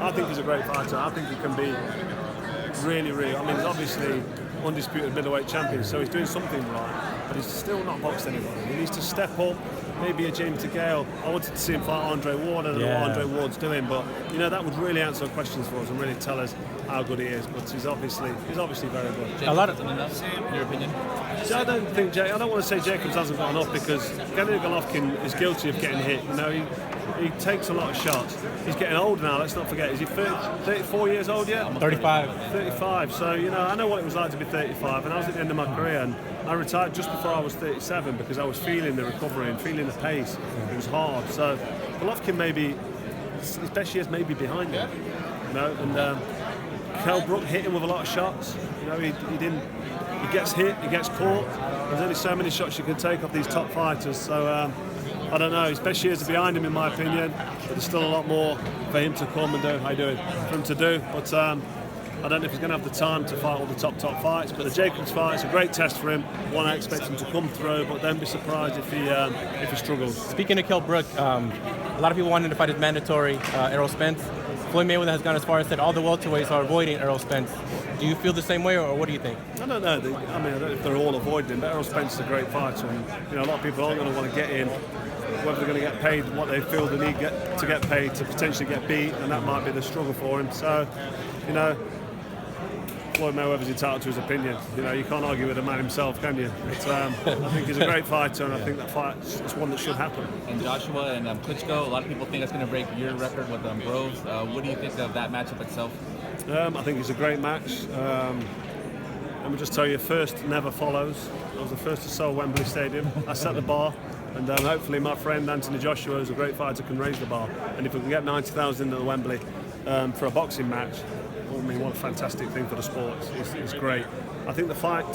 I think he's a great fighter. I think he can be really, I mean, he's obviously undisputed middleweight champion, so he's doing something right, but he's still not boxed anybody. He needs to step up, maybe a James DeGale. I wanted to see him fight Andre Ward. I don't know what Andre Ward's doing, but that would really answer questions for us and really tell us how good he is. But he's obviously very good. A lot of enough, in your opinion? So I don't want to say Jacobs hasn't got enough, because Gennady Golovkin is guilty of getting hit. He takes a lot of shots. He's getting old now, let's not forget. Is he 34 years old yet? 35. 35. So, I know what it was like to be 35, and I was at the end of my career, and I retired just before I was 37 because I was feeling the recovery and feeling the pace. It was hard. So, Golovkin maybe, his best years may be behind him. And Kell Brook hit him with a lot of shots. He gets hit, he gets caught. There's only so many shots you can take off these top fighters. So, I don't know, his best years are behind him in my opinion, but there's still a lot more for him to come and do. For him to do, but I don't know if he's going to have the time to fight all the top fights. But the Jacobs fight is a great test for him. One, I expect him to come through, but don't be surprised if he struggles. Speaking of Kell Brook, a lot of people wanted to fight his mandatory Errol Spence. Floyd Mayweather has gone as far as said all the welterweights are avoiding Errol Spence. Do you feel the same way, or what do you think? I don't know. I don't know if they're all avoiding him, but Errol Spence is a great fighter, and a lot of people aren't going to want to get in. Whether they're going to get paid what they feel they need to get paid to potentially get beat, and that might be the struggle for him. So, Floyd Mayweather's entitled to his opinion. You can't argue with a man himself, can you? But, I think he's a great fighter, and I think that fight is one that should happen. And Joshua and Klitschko, a lot of people think that's going to break your record with Groves. What do you think of that matchup itself? I think it's a great match. Let me just tell you, first never follows. I was the first to sell Wembley Stadium. I set the bar. And hopefully my friend Anthony Joshua, who's a great fighter, can raise the bar. And if we can get 90,000 at the Wembley for a boxing match, what a fantastic thing for the sport. It's great. I think the fight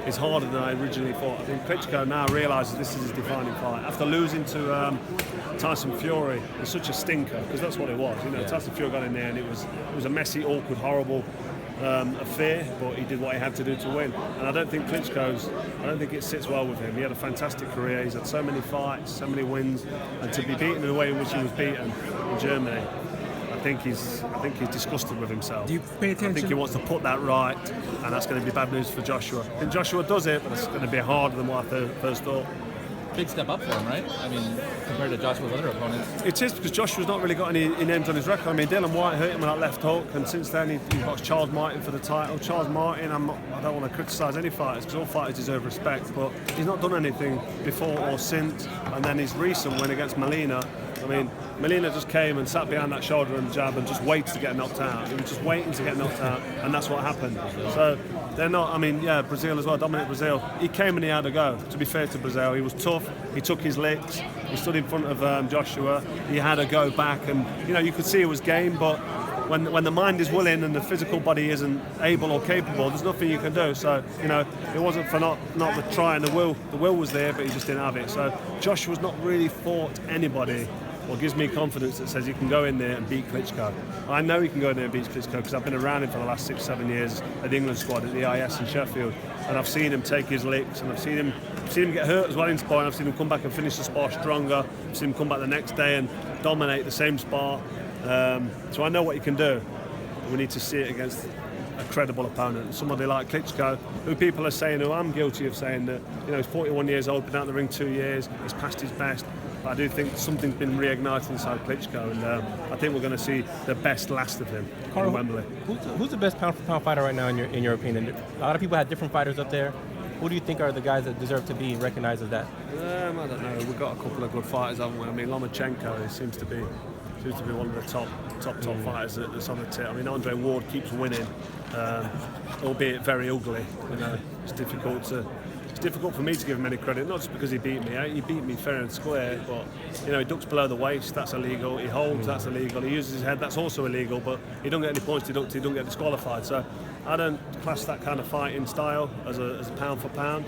is harder than I originally thought. I think Klitschko now realises this is his defining fight. After losing to Tyson Fury, it's such a stinker, because that's what it was. Tyson Fury got in there and it was a messy, awkward, horrible affair, but he did what he had to do to win. And I don't think it sits well with him. He had a fantastic career. He's had so many fights, so many wins, and to be beaten in the way in which he was beaten in Germany, I think he's disgusted with himself. Do you pay attention? I think he wants to put that right, and that's going to be bad news for Joshua. I think Joshua does it, but it's going to be harder than what I first thought. Big step up for him, right? I mean, compared to Joshua's other opponents. It is, because Joshua's not really got any names on his record. I mean, Dylan White hurt him with that left hook, and since then he boxed Charles Martin for the title. Charles Martin, I don't want to criticise any fighters, because all fighters deserve respect, but he's not done anything before or since. And then his recent win against Molina, I mean, Molina just came and sat behind that shoulder and jab and just waited to get knocked out. He was just waiting to get knocked out, and that's what happened. So they're not, Brazil as well, Dominic Brazil. He came and he had a go, to be fair to Brazil. He was tough, he took his licks, he stood in front of Joshua, he had a go back, and you could see it was game, but when the mind is willing and the physical body isn't able or capable, there's nothing you can do. So, it wasn't for not the try, and the will was there, but he just didn't have it. So Joshua's not really fought anybody. What gives me confidence that says he can go in there and beat Klitschko. I know he can go in there and beat Klitschko because I've been around him for the last 6-7 years at the England squad at the IS in Sheffield, and I've seen him take his licks, and I've seen him get hurt as well in sparring. I've seen him come back and finish the spar stronger. I've seen him come back the next day and dominate the same spar. So I know what he can do. We need to see it against a credible opponent, somebody like Klitschko, who people are saying, who I'm guilty of saying that, he's 41 years old, been out the ring 2 years, he's past his best. I do think something's been reignited inside Klitschko, and I think we're going to see the best last of him in Wembley. Who's the best pound-for-pound fighter right now in your opinion? A lot of people have different fighters up there. Who do you think are the guys that deserve to be recognized as that? I don't know. We've got a couple of good fighters, haven't we? I mean, Lomachenko seems to be one of the top fighters that's on the tip. I mean, Andre Ward keeps winning, albeit very ugly. It's difficult for me to give him any credit, not just because he beat me. He beat me fair and square, but he ducks below the waist, that's illegal. He holds, that's illegal. He uses his head, that's also illegal. But he don't get any points deducted, he don't get disqualified. So I don't class that kind of fighting style as a pound for pound.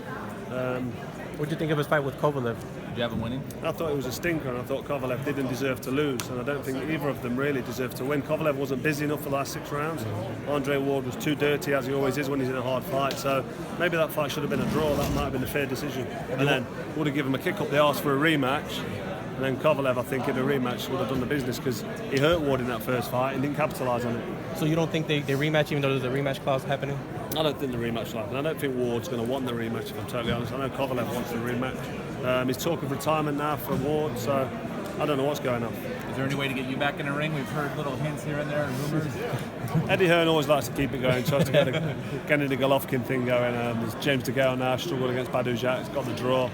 What do you think of his fight with Kovalev? Did you have him winning? I thought it was a stinker, and I thought Kovalev didn't deserve to lose, and I don't think either of them really deserved to win. Kovalev wasn't busy enough for the last 6 rounds. Andre Ward was too dirty, as he always is when he's in a hard fight, so maybe that fight should have been a draw. That might have been a fair decision. And then would have given him a kick up the arse for a rematch. And then Kovalev, I think, in a rematch would have done the business because he hurt Ward in that first fight and didn't capitalise on it. So you don't think they rematch even though there's a rematch clause happening? I don't think the rematch will happen. I don't think Ward's going to want the rematch, if I'm totally honest. I know Kovalev wants the rematch. He's talking retirement now for Ward, so I don't know what's going on. Is there any way to get you back in the ring? We've heard little hints here and there and rumors. Eddie Hearn always likes to keep it going, tries to get the Gennady Golovkin thing going. There's James DeGale now, struggled against Badujak, he's got the draw.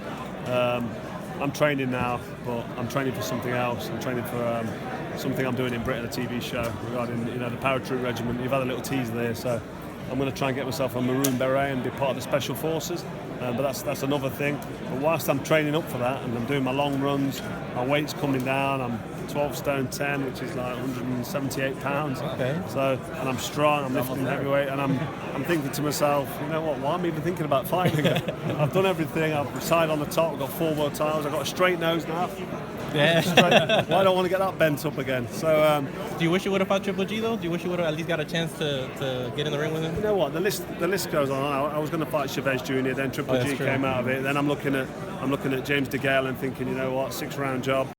I'm training now, but I'm training for something else. I'm training for something I'm doing in Britain, a TV show regarding the paratroop regiment. You've had a little tease there, so I'm going to try and get myself a maroon beret and be part of the special forces. But that's another thing. But whilst I'm training up for that and I'm doing my long runs, my weight's coming down. I'm 12 stone 10, which is like 178 pounds. Okay. So, and I'm strong. I'm lifting heavyweight, and I'm thinking to myself, you know what? Why am I even thinking about fighting again? I've done everything. I've retired on the top. I've got 4 world titles. I've got a straight nose now. Yeah. Why don't I want to get that bent up again? So. Do you wish you would have fought Triple G though? Do you wish you would have at least got a chance to get in the ring with him? You know what? The list goes on. I was going to fight Chavez Jr. Then Triple G came out of it. Then I'm looking at James DeGale and thinking, you know what? 6-round job.